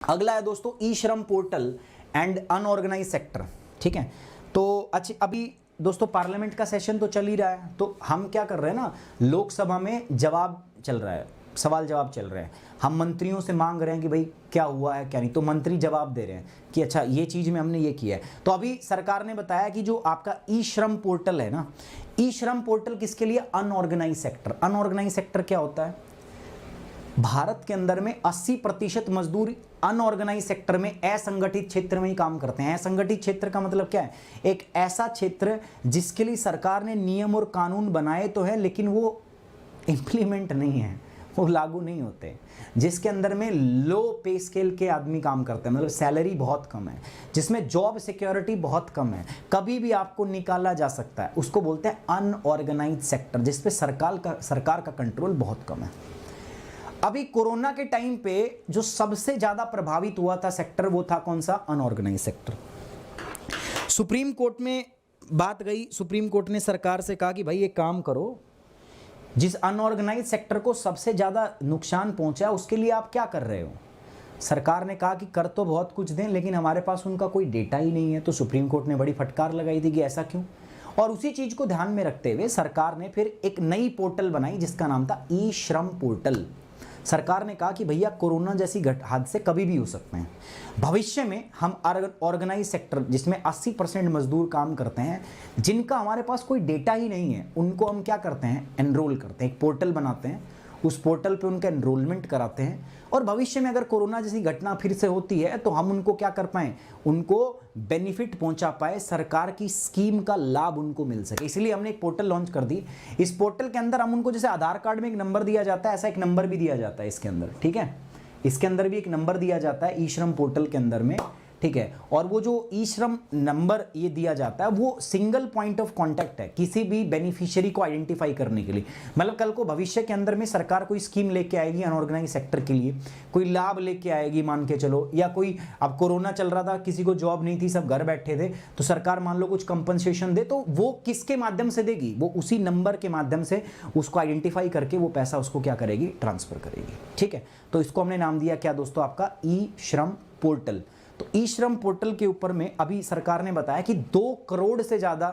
अगला है दोस्तों ई श्रम पोर्टल एंड अनऑर्गेनाइज सेक्टर। ठीक है, तो अच्छा अभी दोस्तों पार्लियामेंट का सेशन तो चल ही रहा है, तो हम क्या कर रहे हैं ना, लोकसभा में जवाब चल रहा है, सवाल जवाब चल रहे हैं। हम मंत्रियों से मांग रहे हैं कि भाई क्या हुआ है क्या नहीं, तो मंत्री जवाब दे रहे हैं कि अच्छा ये चीज़ में हमने ये किया है। तो अभी सरकार ने बताया कि जो आपका ई श्रम पोर्टल है ना, ई श्रम पोर्टल किसके लिए, अनऑर्गेनाइज सेक्टर। अनऑर्गेनाइज सेक्टर क्या होता है, भारत के अंदर में 80% मजदूर अनऑर्गेनाइज सेक्टर में, असंगठित क्षेत्र में ही काम करते हैं। असंगठित क्षेत्र का मतलब क्या है, एक ऐसा क्षेत्र जिसके लिए सरकार ने नियम और कानून बनाए तो है लेकिन वो इंप्लीमेंट नहीं है, वो लागू नहीं होते, जिसके अंदर में लो पे स्केल के आदमी काम करते हैं, मतलब सैलरी बहुत कम है, जिसमें जॉब सिक्योरिटी बहुत कम है, कभी भी आपको निकाला जा सकता है, उसको बोलते हैं अनऑर्गेनाइज सेक्टर, जिसपे सरकार का कंट्रोल बहुत कम है। अभी कोरोना के टाइम पे जो सबसे ज्यादा प्रभावित हुआ था सेक्टर, वो था कौन सा, अनऑर्गेनाइज सेक्टर। सुप्रीम कोर्ट में बात गई, सुप्रीम कोर्ट ने सरकार से कहा कि भाई ये काम करो, जिस अनऑर्गेनाइज सेक्टर को सबसे ज्यादा नुकसान पहुंचा उसके लिए आप क्या कर रहे हो। सरकार ने कहा कि कर तो बहुत कुछ दें लेकिन हमारे पास उनका कोई डेटा ही नहीं है, तो सुप्रीम कोर्ट ने बड़ी फटकार लगाई थी कि ऐसा क्यों। और उसी चीज को ध्यान में रखते हुए सरकार ने फिर एक नई पोर्टल बनाई जिसका नाम था ई श्रम पोर्टल। सरकार ने कहा कि भैया कोरोना जैसी हादसे कभी भी हो सकते हैं, भविष्य में हम ऑर्गेनाइज सेक्टर जिसमें 80% मजदूर काम करते हैं, जिनका हमारे पास कोई डेटा ही नहीं है, उनको हम क्या करते हैं, एनरोल करते हैं, एक पोर्टल बनाते हैं, उस पोर्टल पे उनका एनरोलमेंट कराते हैं, और भविष्य में अगर कोरोना जैसी घटना फिर से होती है तो हम उनको क्या कर पाएं, उनको बेनिफिट पहुंचा पाए, सरकार की स्कीम का लाभ उनको मिल सके। इसलिए हमने एक पोर्टल लॉन्च कर दी। इस पोर्टल के अंदर हम उनको, जैसे आधार कार्ड में एक नंबर दिया जाता है, ऐसा एक नंबर भी दिया जाता है इसके अंदर। ठीक है, इसके अंदर भी एक नंबर दिया जाता है ई श्रम पोर्टल के अंदर में। ठीक है, और वो जो ई श्रम नंबर ये दिया जाता है वो सिंगल पॉइंट ऑफ कांटेक्ट है किसी भी बेनिफिशियरी को आइडेंटिफाई करने के लिए। मतलब कल को भविष्य के अंदर में सरकार कोई स्कीम लेके आएगी अनऑर्गेनाइज सेक्टर के लिए, कोई लाभ लेके आएगी मान के चलो, या कोई, अब कोरोना चल रहा था, किसी को जॉब नहीं थी, सब घर बैठे थे, तो सरकार मान लो कुछ कंपनसेशन दे, तो वो किसके माध्यम से देगी, वो उसी नंबर के माध्यम से उसको आइडेंटिफाई करके वो पैसा उसको क्या करेगी, ट्रांसफर करेगी। ठीक है, तो इसको हमने नाम दिया क्या दोस्तों, आपका ई श्रम पोर्टल। तो ई श्रम पोर्टल के ऊपर में अभी सरकार ने बताया कि 2 करोड़ से ज्यादा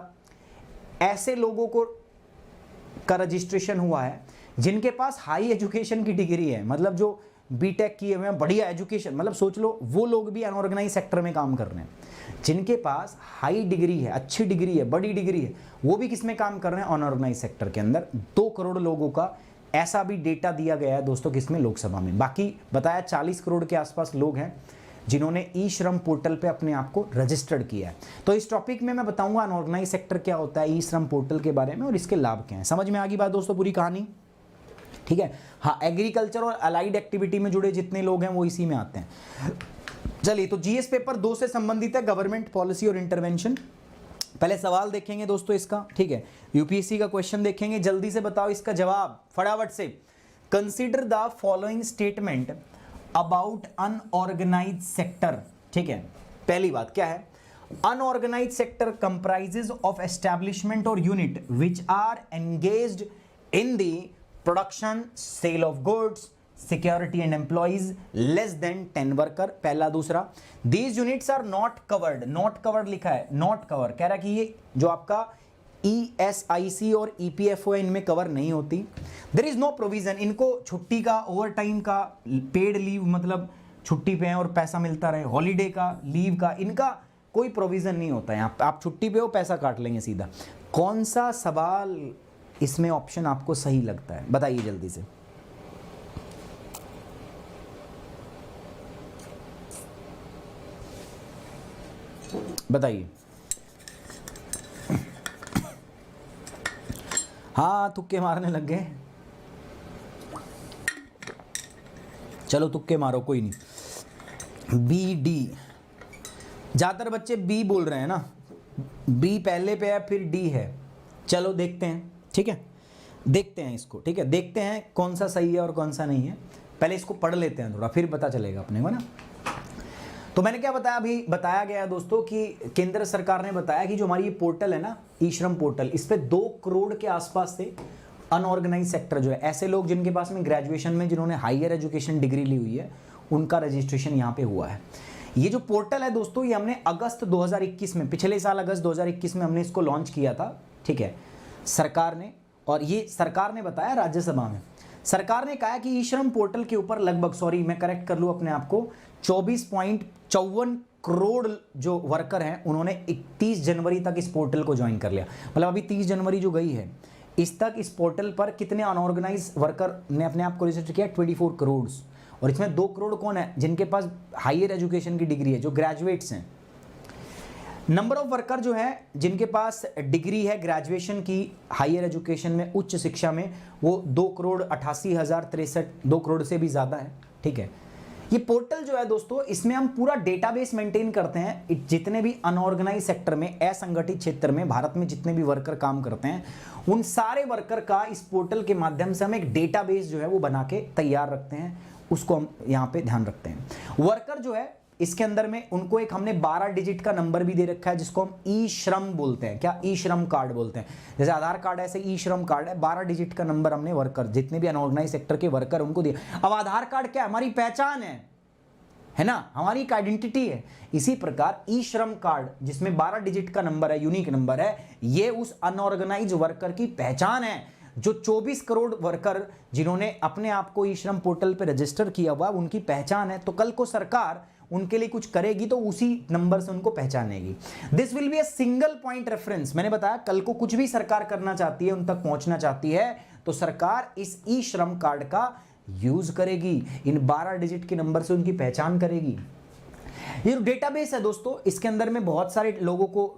ऐसे लोगों को का रजिस्ट्रेशन हुआ है जिनके पास हाई एजुकेशन की डिग्री है, मतलब जो बीटेक किए हुए हैं, बढ़िया एजुकेशन, मतलब सोच लो वो लोग भी अनऑर्गेनाइज सेक्टर में काम कर रहे हैं, जिनके पास हाई डिग्री है, अच्छी डिग्री है, बड़ी डिग्री है, वो भी किस में काम कर रहे हैं, अनऑर्गेनाइज सेक्टर के अंदर। 2 करोड़ लोगों का ऐसा भी डेटा दिया गया है दोस्तों, किसमें, लोकसभा में। बाकी बताया 40 करोड़ के आसपास लोग हैं जिन्होंने ई श्रम पोर्टल पे अपने आप को रजिस्टर्ड किया है। तो इस टॉपिक में मैं बताऊंगा अनऑर्गेनाइज सेक्टर क्या होता है, ई श्रम पोर्टल के बारे में और इसके लाभ क्या हैं। समझ में आ गई बात दोस्तों, पूरी कहानी। ठीक है, हाँ, एग्रीकल्चर और अलाइड एक्टिविटी में जुड़े जितने लोग हैं वो इसी में आते हैं। चलिए, तो जीएस पेपर 2 से संबंधित है, गवर्नमेंट पॉलिसी और इंटरवेंशन। पहले सवाल देखेंगे दोस्तों इसका। ठीक है, यूपीएससी का क्वेश्चन देखेंगे, जल्दी से बताओ इसका जवाब फटाफट से। Consider the following statement about unorganised sector. ठीक है, पहली बात क्या है, unorganised sector comprises of establishment और unit which are engaged in the production, sale of goods, security and employs less than 10 worker. पहला। दूसरा, these units are not covered, not covered लिखा है, नॉट कवर कह रहा है कि ये जो आपका ESIC और EPFO है इनमें कवर नहीं होती। देयर इज नो प्रोविजन, इनको छुट्टी का, ओवर टाइम का, पेड लीव मतलब छुट्टी पे हैं और पैसा मिलता रहे, हॉलीडे का, लीव का, इनका कोई प्रोविजन नहीं होता है। यहाँ आप छुट्टी पे हो, पैसा काट लेंगे सीधा। कौन सा सवाल इसमें ऑप्शन आपको सही लगता है, बताइए जल्दी से। बताइए। हाँ, तुक्के मारने लग गए, चलो तुक्के मारो, कोई नहीं। बी डी, ज्यादातर बच्चे बी बोल रहे हैं ना, बी पहले पे है फिर डी है। चलो देखते हैं, ठीक है, देखते हैं इसको। ठीक है, देखते हैं कौन सा सही है और कौन सा नहीं है। पहले इसको पढ़ लेते हैं थोड़ा, फिर पता चलेगा अपने को ना। तो मैंने क्या बताया, अभी बताया गया दोस्तों कि केंद्र सरकार ने बताया कि जो हमारी ये पोर्टल है ना, ई श्रम पोर्टल, इस पे 2 करोड़ के आसपास से अनऑर्गेनाइज सेक्टर जो है, ऐसे लोग जिनके पास में ग्रेजुएशन में जिन्होंने हायर एजुकेशन डिग्री ली हुई है, उनका रजिस्ट्रेशन यहाँ पे हुआ है। ये जो पोर्टल है दोस्तों, ये हमने अगस्त 2021 में, पिछले साल अगस्त 2021 में हमने इसको लॉन्च किया था, ठीक है, सरकार ने। और ये सरकार ने बताया राज्यसभा में, सरकार ने कहा कि ई श्रम पोर्टल के ऊपर लगभग, सॉरी मैं करेक्ट कर लूँ अपने आप को, 24.54 करोड़ जो वर्कर हैं उन्होंने 31 जनवरी तक इस पोर्टल को ज्वाइन कर लिया। मतलब अभी 30 जनवरी जो गई है, इस तक इस पोर्टल पर कितने अनऑर्गेनाइज वर्कर ने अपने आप को रजिस्टर किया? 24 करोड़। और इसमें 2 करोड़ कौन है? जिनके पास हायर एजुकेशन की डिग्री है, जो ग्रेजुएट्स हैं। नंबर ऑफ वर्कर जो है जिनके पास डिग्री है ग्रेजुएशन की हायर एजुकेशन में, उच्च शिक्षा में, वो 2,88,063, 2 करोड़ से भी ज़्यादा है, ठीक है। ये पोर्टल जो है दोस्तों, इसमें हम पूरा डेटाबेस मेंटेन करते हैं, जितने भी अनऑर्गेनाइज सेक्टर में, असंगठित क्षेत्र में भारत में जितने भी वर्कर काम करते हैं, उन सारे वर्कर का इस पोर्टल के माध्यम से हम एक डेटाबेस जो है वो बना के तैयार रखते हैं, उसको हम यहाँ पे ध्यान रखते हैं। वर्कर जो है इसके अंदर में उनको एक हमने 12 डिजिट का नंबर भी दे रखा है, जिसको हम ई श्रम बोलते हैं। क्या? ई श्रम कार्ड बोलते हैं। जैसे आधार कार्ड है, ऐसे ई श्रम कार्ड है। 12 डिजिट का नंबर हमने वर्कर, जितने भी अनऑर्गेनाइज सेक्टर के वर्कर उनको दिया। अब आधार कार्ड क्या? हमारी पहचान है ना, हमारी एक आइडेंटिटी है। इसी प्रकार ई श्रम कार्ड, जिसमें 12 डिजिट का नंबर है, यूनिक नंबर है, ये उस अनऑर्गेनाइज वर्कर की पहचान है। जो 24 करोड़ वर्कर जिन्होंने अपने आप को ई श्रम पोर्टल पे रजिस्टर किया हुआ, उनकी पहचान है। तो कल को सरकार उनके लिए कुछ करेगी तो उसी नंबर से उनको पहचानेगी। This will be a single point reference. मैंने बताया कल को कुछ भी सरकार करना चाहती है, उन तक पहुंचना चाहती है, तो सरकार इस ई श्रम कार्ड का यूज करेगी, इन 12 डिजिट के नंबर से उनकी पहचान करेगी। ये डेटाबेस है दोस्तों, इसके अंदर में बहुत सारे लोगों को,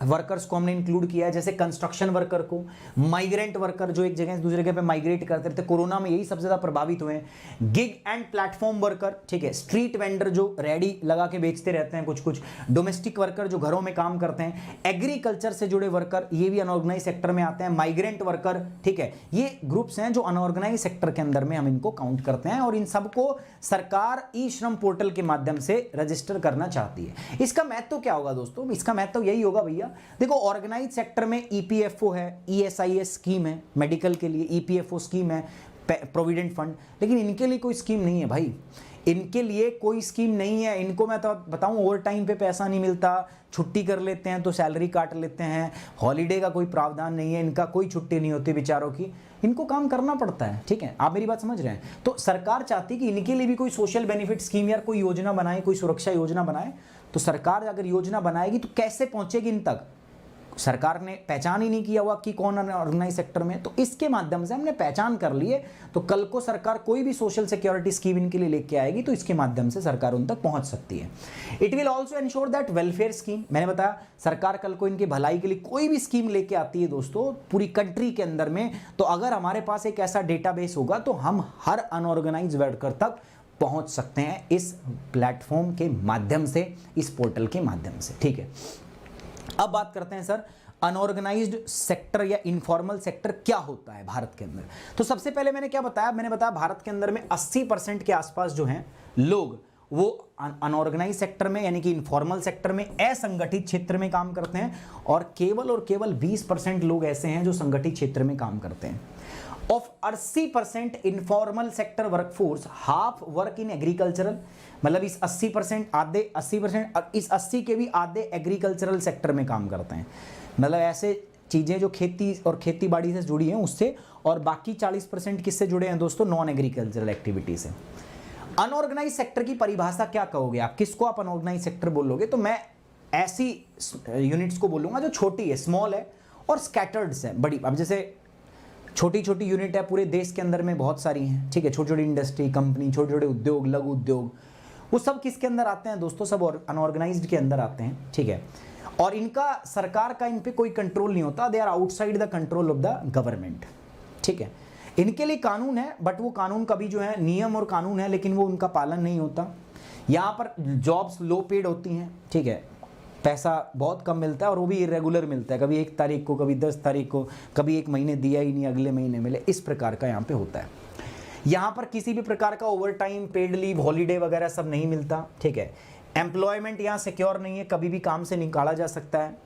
वर्कर्स को हमने इंक्लूड किया है, जैसे कंस्ट्रक्शन वर्कर को, माइग्रेंट वर्कर जो एक जगह से दूसरी जगह पे माइग्रेट करते रहते, कोरोना में यही सबसे ज्यादा प्रभावित हुए हैं। गिग एंड प्लेटफॉर्म वर्कर, ठीक है, स्ट्रीट वेंडर जो रेडी लगा के बेचते रहते हैं कुछ, डोमेस्टिक वर्कर जो घरों में काम करते हैं, एग्रीकल्चर से जुड़े वर्कर, ये भी अनऑर्गेनाइज सेक्टर में आते हैं, माइग्रेंट वर्कर, ठीक है, ये ग्रुप्स हैं जो अनऑर्गेनाइज सेक्टर के अंदर में हम इनको काउंट करते हैं। और इन सबको सरकार ई श्रम पोर्टल के माध्यम से रजिस्टर करना चाहती है। इसका महत्व क्या होगा दोस्तों? इसका महत्व यही होगा भैया, देखो ऑर्गेनाइज सेक्टर में ईपीएफओ है, ईएसआईएस स्कीम है, मेडिकल के लिए ईपीएफओ स्कीम है, प्रोविडेंट फंड, लेकिन इनके लिए कोई स्कीम नहीं है भाई, इनके लिए कोई स्कीम नहीं है। इनको मैं तो बताऊं, ओवर टाइम पे पैसा नहीं मिलता, छुट्टी कर लेते हैं तो सैलरी काट लेते हैं, हॉलीडे का कोई प्रावधान नहीं है, इनका कोई छुट्टी नहीं होती बेचारों की, इनको काम करना पड़ता है, ठीक है, आप मेरी बात समझ रहे हैं। तो सरकार चाहती कि इनके लिए भी कोई सोशल बेनिफिट स्कीम या कोई योजना बनाए, कोई सुरक्षा योजना बनाए। तो सरकार अगर योजना बनाएगी तो कैसे पहुंचेगी इन तक? सरकार ने पहचान ही नहीं किया हुआ कि कौन ऑर्गेनाइज सेक्टर में, तो इसके माध्यम से हमने पहचान कर लिए। तो कल को सरकार कोई भी सोशल सिक्योरिटी स्कीम इनके लिए लेके आएगी तो इसके माध्यम से सरकार उन तक पहुंच सकती है। It will also ensure that welfare scheme, मैंने बताया सरकार कल को इनकी भलाई के लिए कोई भी स्कीम लेके आती है दोस्तों पूरी कंट्री के अंदर में, तो अगर हमारे पास एक ऐसा डेटाबेस होगा तो हम हर अनऑर्गेनाइज वर्कर तक पहुंच सकते हैं इस प्लेटफॉर्म के माध्यम से, इस पोर्टल के माध्यम से, ठीक है। अब बात करते हैं सर, अनऑर्गेनाइज्ड सेक्टर या इनफॉर्मल सेक्टर क्या होता है भारत के अंदर। तो सबसे पहले मैंने क्या बताया? मैंने बताया भारत के अंदर में 80% के आसपास जो हैं लोग वो अनऑर्गेनाइज सेक्टर में यानी कि इनफॉर्मल सेक्टर में, असंगठित क्षेत्र में काम करते हैं, और केवल 20% लोग ऐसे हैं जो संगठित क्षेत्र में काम करते हैं। Of 80% informal sector workforce, half work in agricultural, मतलब इस 80% आधे 80%, इस 80 के भी आधे एग्रीकल्चरल सेक्टर में काम करते हैं, मतलब ऐसे चीज़ें जो खेती और खेती बाड़ी से जुड़ी हैं उससे, और बाकी 40% किससे जुड़े हैं दोस्तों? नॉन एग्रीकल्चरल एक्टिविटी से। अनऑर्गेनाइज सेक्टर की परिभाषा क्या कहोगे आप? किसको आप अनऑर्गेनाइज सेक्टर बोलोगे? तो मैं ऐसी यूनिट्स को बोलूँगा जो छोटी है, स्मॉल है, और स्कैटर्ड्स है, बड़ी। अब जैसे छोटी छोटी यूनिट है पूरे देश के अंदर में बहुत सारी हैं, ठीक है, छोटी छोटी इंडस्ट्री, कंपनी, छोटे छोटे उद्योग, लघु उद्योग, वो सब किसके अंदर आते हैं दोस्तों? सब अनऑर्गेनाइज्ड के अंदर आते हैं, ठीक है। और इनका सरकार का इन पे कोई कंट्रोल नहीं होता, they are outside the control of the government, ठीक है। इनके लिए कानून है, बट वो कानून कभी जो है, नियम और कानून है लेकिन वो उनका पालन नहीं होता। यहाँ पर जॉब्स लो पेड होती हैं, ठीक है, पैसा बहुत कम मिलता है और वो भी इरेगुलर मिलता है, कभी 1 तारीख को, कभी 10 तारीख को, कभी 1 महीने दिया ही नहीं, अगले महीने मिले, इस प्रकार का यहाँ पे होता है। यहाँ पर किसी भी प्रकार का over time, paid leave, holiday वगैरह सब नहीं मिलता, ठीक है। एम्प्लॉयमेंट यहाँ सिक्योर नहीं है, कभी भी काम से निकाला जा सकता है।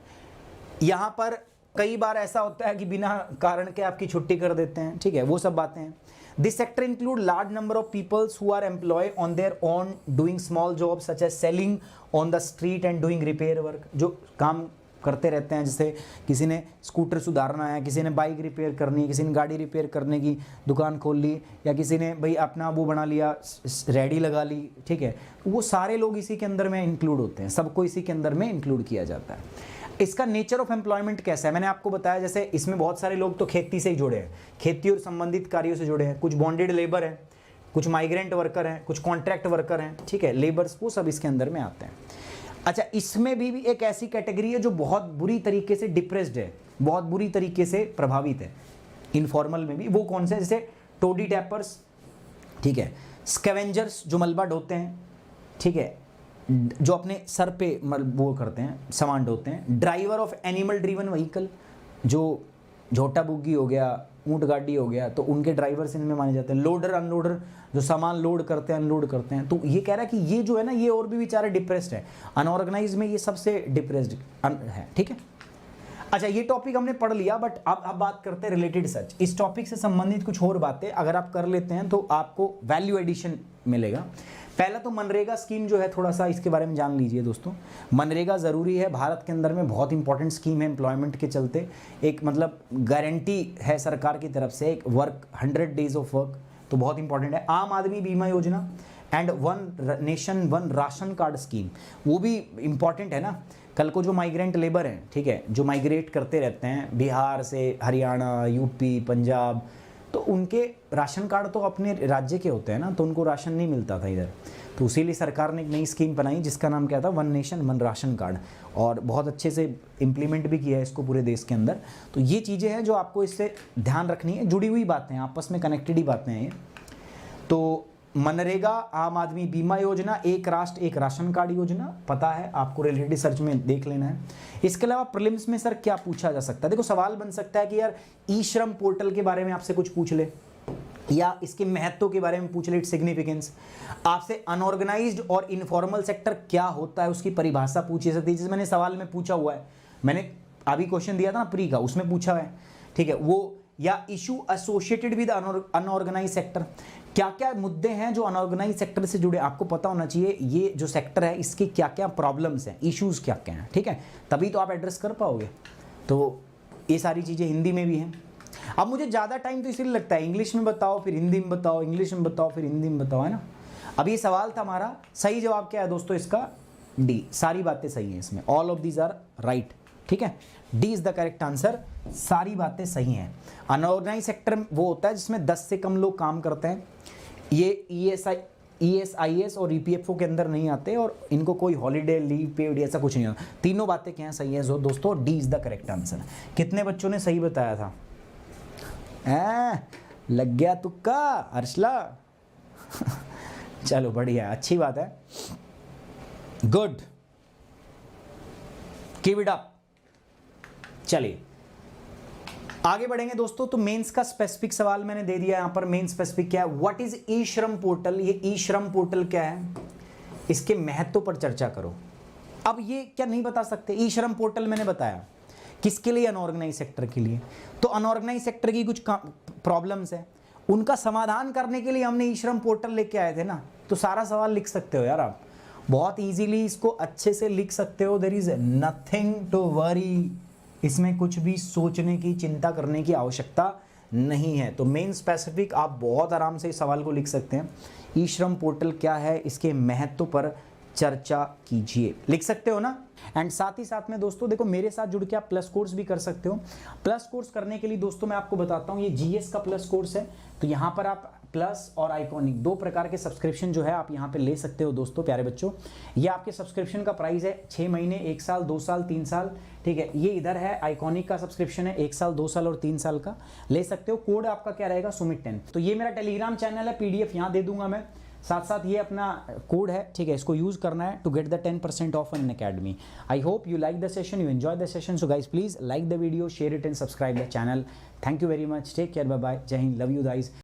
यहाँ पर कई बार ऐसा होता है कि बिना कारण के आपकी छुट्टी कर देते हैं, ठीक है, वो सब बातें हैं। This sector include large number of peoples who are employ on their own doing small job such as selling on the street and doing repair work, जो काम करते रहते हैं, जैसे किसी ने स्कूटर सुधारना है, किसी ने बाइक रिपेयर करनी है, किसी ने गाड़ी रिपेयर करने की दुकान खोल ली, या किसी ने भाई अपना वो बना लिया, रेडी लगा ली, ठीक है, वो सारे लोग इसी के अंदर में इंक्लूड होते हैं, सबको इसी के अंदर में इंक्लूड किया जाता है। इसका नेचर ऑफ एम्प्लॉयमेंट कैसा है, मैंने आपको बताया, जैसे इसमें बहुत सारे लोग तो खेती से ही जुड़े हैं, खेती और संबंधित कार्यों से जुड़े हैं, कुछ बॉन्डेड लेबर हैं, कुछ माइग्रेंट वर्कर हैं, कुछ कॉन्ट्रैक्ट वर्कर हैं, ठीक है, लेबर्स, वो सब इसके अंदर में आते हैं। अच्छा, इसमें भी एक ऐसी कैटेगरी है जो बहुत बुरी तरीके से डिप्रेस्ड है, बहुत बुरी तरीके से प्रभावित है इनफॉर्मल में भी। वो कौन से, जैसे टोडी टैपर्स, ठीक है, स्कैवेंजर्स जो मलबा ढोते हैं, ठीक है, जो अपने सर पे वो करते हैं, सामान ढोते हैं, driver of animal driven vehicle, जो झोटा बुग्गी हो गया, ऊंट गाड़ी हो गया, तो उनके ड्राइवर्स इनमें माने जाते हैं, लोडर अनलोडर जो सामान लोड करते हैं अनलोड करते हैं। तो ये कह रहा है कि ये जो है ना, ये और भी बेचारे डिप्रेस्ड है, अनऑर्गेनाइज में ये सबसे डिप्रेस्ड है, ठीक है। अच्छा, ये टॉपिक हमने पढ़ लिया, बट अब बात करते हैं रिलेटेड सर्च। इस टॉपिक से संबंधित कुछ और बातें अगर आप कर लेते हैं तो आपको वैल्यू एडिशन मिलेगा। पहला तो मनरेगा स्कीम जो है, थोड़ा सा इसके बारे में जान लीजिए दोस्तों। मनरेगा ज़रूरी है, भारत के अंदर में बहुत इंपॉर्टेंट स्कीम है एम्प्लॉयमेंट के चलते, एक मतलब गारंटी है सरकार की तरफ से, एक वर्क 100 डेज ऑफ वर्क, तो बहुत इंपॉर्टेंट है। आम आदमी बीमा योजना and one nation one ration card scheme, वो भी इंपॉर्टेंट है ना। कल को जो माइग्रेंट लेबर हैं, ठीक है, जो माइग्रेट करते रहते हैं बिहार से हरियाणा, यूपी, पंजाब, तो उनके राशन कार्ड तो अपने राज्य के होते हैं ना, तो उनको राशन नहीं मिलता था इधर, तो इसीलिए सरकार ने एक नई स्कीम बनाई जिसका नाम क्या था, one nation one ration card, और बहुत अच्छे से इम्प्लीमेंट भी किया है इसको पूरे देश के अंदर। तो ये चीज़ें हैं जो आपको इससे ध्यान रखनी है, जुड़ी हुई बातें हैं, आपस में कनेक्टेड ही बातें हैं ये। तो मनरेगा, आम आदमी बीमा योजना, एक राष्ट्र एक राशन कार्ड योजना, पता है आपको, रिलेटेड सर्च में देख लेना है। इसके अलावा प्रीलिम्स में सर क्या पूछा जा सकता है, देखो सवाल बन सकता है कि यार ई श्रम पोर्टल के बारे में आपसे कुछ पूछ ले, या इसके महत्व के बारे में पूछ ले, इट्स सिग्निफिकेंस, आपसे अनऑर्गेनाइज्ड और इनफॉर्मल सेक्टर क्या होता है उसकी परिभाषा पूछी सकती है, जैसे मैंने सवाल में पूछा हुआ है, मैंने अभी क्वेश्चन दिया था ना प्री का, उसमें पूछा है, ठीक है, वो, या issue associated with unorganise sector, क्या क्या मुद्दे हैं जो अनऑर्गेनाइज सेक्टर से जुड़े, आपको पता होना चाहिए ये जो सेक्टर है इसके क्या क्या प्रॉब्लम्स हैं, इश्यूज क्या क्या हैं, ठीक है, तभी तो आप एड्रेस कर पाओगे। तो ये सारी चीज़ें हिंदी में भी हैं। अब मुझे ज़्यादा टाइम तो इसलिए लगता है, इंग्लिश में बताओ फिर हिंदी में बताओ, इंग्लिश में बताओ फिर हिंदी में बताओ, है ना। अब ये सवाल था हमारा, सही जवाब क्या है दोस्तों इसका, डी, सारी बातें सही हैं इसमें, all of these are right, ठीक है, D is the correct answer, सारी बातें सही हैं। अनऑर्गेनाइज सेक्टर वो होता है जिसमें 10 से कम लोग काम करते हैं, ये ESIS और EPFO के अंदर नहीं आते, और इनको कोई हॉलीडे लीव पेड ऐसा कुछ नहीं होता। तीनों बातें क्या सही है जो दोस्तों, D is the correct answer. कितने बच्चों ने सही बताया था, लग गया तुक्का अर्शला चलो बढ़िया, अच्छी बात है, गुड, कीप इट अप। चलिए आगे बढ़ेंगे दोस्तों। तो मेंस का स्पेसिफिक सवाल मैंने दे दिया यहां पर, मेन स्पेसिफिक क्या है, व्हाट इज ई श्रम पोर्टल, ये ई श्रम पोर्टल क्या है, इसके महत्व पर चर्चा करो। अब ये क्या नहीं बता सकते, ई श्रम पोर्टल मैंने बताया किसके लिए, अनऑर्गेनाइज सेक्टर के लिए, तो अनऑर्गेनाइज सेक्टर की कुछ प्रॉब्लम्स है, उनका समाधान करने के लिए हमने ई श्रम पोर्टल लेके आए थे ना, तो सारा सवाल लिख सकते हो यार आप, बहुत इजीली इसको अच्छे से लिख सकते हो, there is nothing to worry, इसमें कुछ भी सोचने की, चिंता करने की आवश्यकता नहीं है। तो मेन स्पेसिफिक आप बहुत आराम से इस सवाल को लिख सकते हैं, ई श्रम पोर्टल क्या है, इसके महत्व पर चर्चा कीजिए, लिख सकते हो ना। एंड साथ ही साथ में दोस्तों देखो, मेरे साथ जुड़ के आप प्लस कोर्स भी कर सकते हो। प्लस कोर्स करने के लिए दोस्तों मैं आपको बताता हूँ, ये GS का प्लस कोर्स है, तो यहाँ पर आप प्लस और आइकॉनिक 2 प्रकार के सब्सक्रिप्शन जो है आप यहाँ पे ले सकते हो दोस्तों, प्यारे बच्चों। ये आपके सब्सक्रिप्शन का प्राइस है 6 महीने, 1 साल, 2 साल, 3 साल, ठीक है। ये इधर है आइकॉनिक का सब्सक्रिप्शन है 1 साल, 2 साल और 3 साल का, ले सकते हो। कोड आपका क्या रहेगा, सुमित 10। तो ये मेरा टेलीग्राम चैनल है, PDF यहाँ दे दूंगा मैं, साथ साथ ये अपना कोड है, ठीक है, इसको यूज करना है to get the 10% off Unacademy. I hope you like the session, you enjoy the session, so guys please like the video, share it and subscribe the channel. Thank you very much, take care, bye bye, Jai Hind, love you guys.